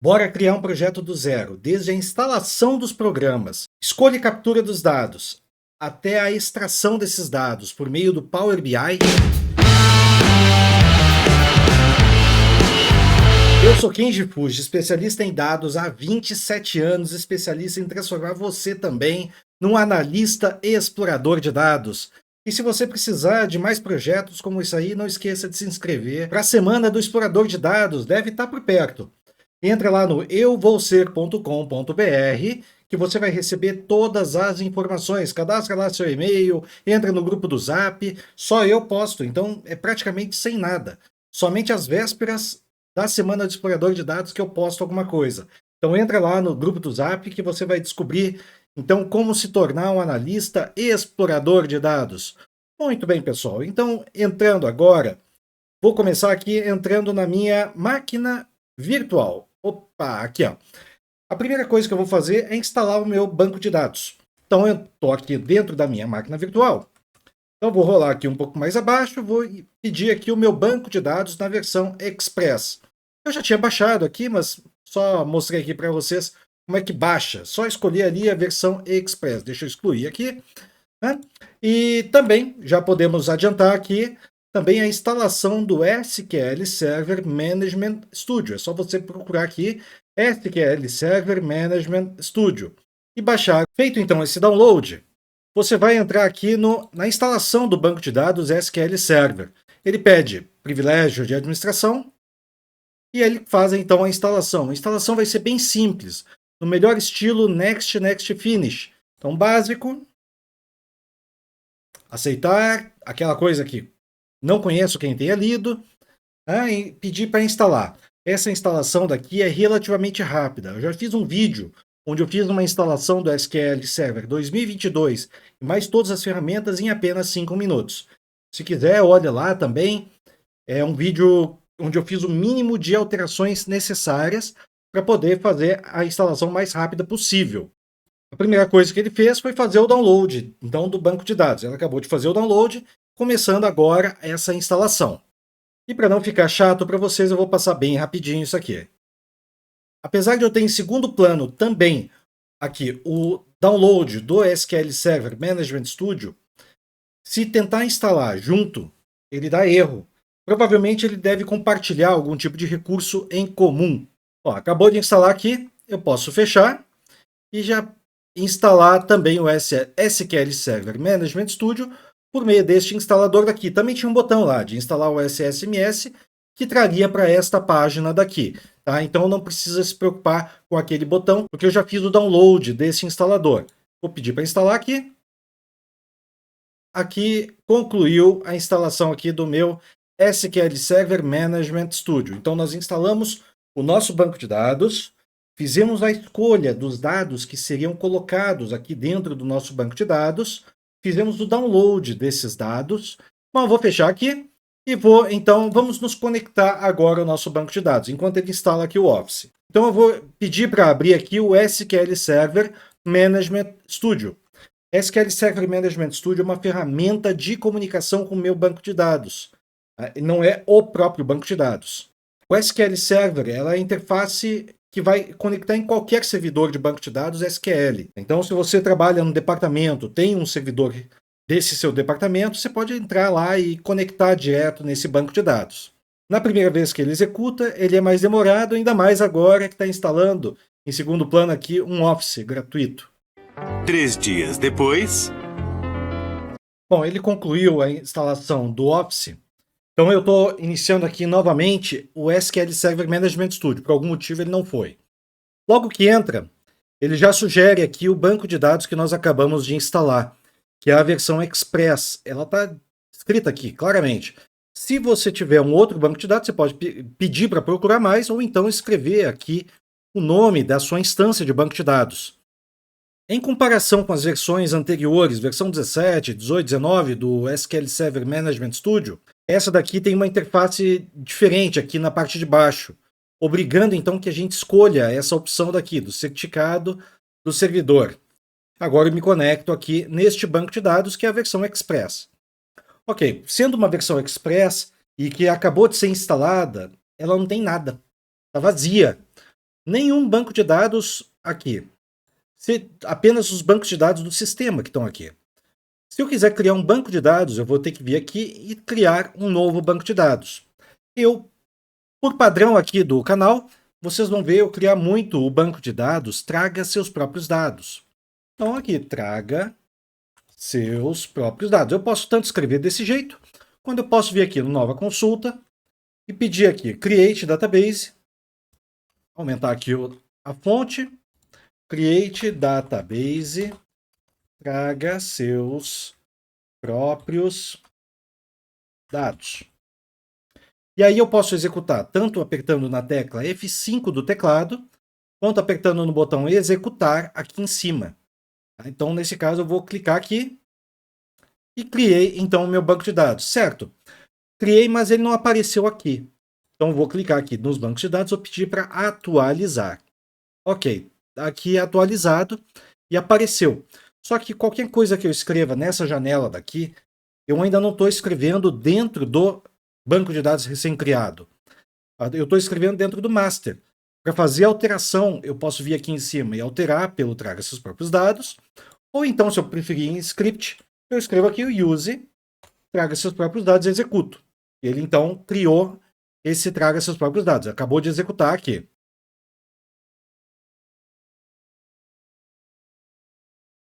Bora criar um projeto do zero, desde a instalação dos programas, escolha e captura dos dados, até a extração desses dados por meio do Power BI. Eu sou Kenji Fuji, especialista em dados há 27 anos, especialista em transformar você também num analista e explorador de dados. E se você precisar de mais projetos como isso aí, não esqueça de se inscrever para a Semana do Explorador de Dados, deve estar por perto. Entra lá no euvouser.com.br que você vai receber todas as informações. Cadastra lá seu e-mail, entra no grupo do Zap, só eu posto, então é praticamente sem nada. Somente às vésperas da Semana do Explorador de Dados que eu posto alguma coisa. Então entra lá no grupo do Zap que você vai descobrir então como se tornar um analista e explorador de dados. Muito bem, pessoal. Então, entrando agora, vou começar aqui entrando na minha máquina virtual. Opa, aqui ó. A primeira coisa que eu vou fazer é instalar o meu banco de dados. Então eu estou aqui dentro da minha máquina virtual. Então vou rolar aqui um pouco mais abaixo, vou pedir aqui o meu banco de dados na versão Express. Eu já tinha baixado aqui, mas só mostrei aqui para vocês como é que baixa. Só escolher ali a versão Express. Deixa eu excluir aqui. Né? E também já podemos adiantar aqui também a instalação do SQL Server Management Studio. É só você procurar aqui SQL Server Management Studio e baixar. Feito então esse download, você vai entrar aqui na instalação do banco de dados SQL Server. Ele pede privilégio de administração e ele faz então a instalação. A instalação vai ser bem simples, no melhor estilo Next, Next, Finish. Então, básico, aceitar, aquela coisa que não conheço quem tenha lido, e pedir para instalar. Essa instalação daqui é relativamente rápida. Eu já fiz um vídeo onde eu fiz uma instalação do SQL Server 2022 e mais todas as ferramentas em apenas 5 minutos. Se quiser, olha lá também. É um vídeo onde eu fiz o mínimo de alterações necessárias para poder fazer a instalação mais rápida possível. A primeira coisa que ele fez foi fazer o download, então, do banco de dados. Ela acabou de fazer o download, começando agora essa instalação. E para não ficar chato para vocês, eu vou passar bem rapidinho isso aqui. Apesar de eu ter em segundo plano também aqui o download do SQL Server Management Studio, se tentar instalar junto, ele dá erro. Provavelmente ele deve compartilhar algum tipo de recurso em comum. Ó, acabou de instalar aqui, eu posso fechar e já instalar também o SQL Server Management Studio por meio deste instalador daqui. Também tinha um botão lá de instalar o SSMS que traria para esta página daqui. Tá? Então não precisa se preocupar com aquele botão, porque eu já fiz o download desse instalador. Vou pedir para instalar aqui. Aqui concluiu a instalação aqui do meu SQL Server Management Studio. Então nós instalamos o nosso banco de dados, fizemos a escolha dos dados que seriam colocados aqui dentro do nosso banco de dados, fizemos o download desses dados. Bom, vou fechar aqui e então, vamos nos conectar agora ao nosso banco de dados, enquanto ele instala aqui o Office. Então eu vou pedir para abrir aqui o SQL Server Management Studio. SQL Server Management Studio é uma ferramenta de comunicação com o meu banco de dados. Não é o próprio banco de dados. O SQL Server é a interface que vai conectar em qualquer servidor de banco de dados SQL. Então, se você trabalha no departamento, tem um servidor desse seu departamento, você pode entrar lá e conectar direto nesse banco de dados. Na primeira vez que ele executa, ele é mais demorado, ainda mais agora que está instalando, em segundo plano aqui, um Office gratuito. 3 dias depois... Bom, ele concluiu a instalação do Office. Então eu estou iniciando aqui novamente o SQL Server Management Studio. Por algum motivo ele não foi. Logo que entra, ele já sugere aqui o banco de dados que nós acabamos de instalar, que é a versão Express. Ela está escrita aqui, claramente. Se você tiver um outro banco de dados, você pode pedir para procurar mais, ou então escrever aqui o nome da sua instância de banco de dados. Em comparação com as versões anteriores, versão 17, 18, 19 do SQL Server Management Studio, essa daqui tem uma interface diferente aqui na parte de baixo, obrigando então que a gente escolha essa opção daqui, do certificado do servidor. Agora eu me conecto aqui neste banco de dados, que é a versão Express. Ok, sendo uma versão Express e que acabou de ser instalada, ela não tem nada, está vazia. nenhum banco de dados aqui. Apenas os bancos de dados do sistema que estão aqui. Se eu quiser criar um banco de dados, eu vou ter que vir aqui e criar um novo banco de dados. Por padrão aqui do canal, vocês vão ver eu criar muito o banco de dados, traga seus próprios dados. Então aqui, traga seus próprios dados. Eu posso tanto escrever desse jeito, quando eu posso vir aqui no nova consulta e pedir aqui create database, aumentar aqui a fonte, create database, traga seus próprios dados. E aí eu posso executar tanto apertando na tecla F5 do teclado, quanto apertando no botão executar aqui em cima. Então, nesse caso, eu vou clicar aqui e criei, então, o meu banco de dados, certo? Criei, mas ele não apareceu aqui. Então, eu vou clicar aqui nos bancos de dados, vou pedir para atualizar. Ok, aqui é atualizado e apareceu. Só que qualquer coisa que eu escreva nessa janela daqui, eu ainda não estou escrevendo dentro do banco de dados recém-criado. Eu estou escrevendo dentro do master. Para fazer a alteração, eu posso vir aqui em cima e alterar pelo traga seus próprios dados. Ou então, se eu preferir em script, eu escrevo aqui o use, traga seus próprios dados e executo. Ele então criou esse traga seus próprios dados. Acabou de executar aqui.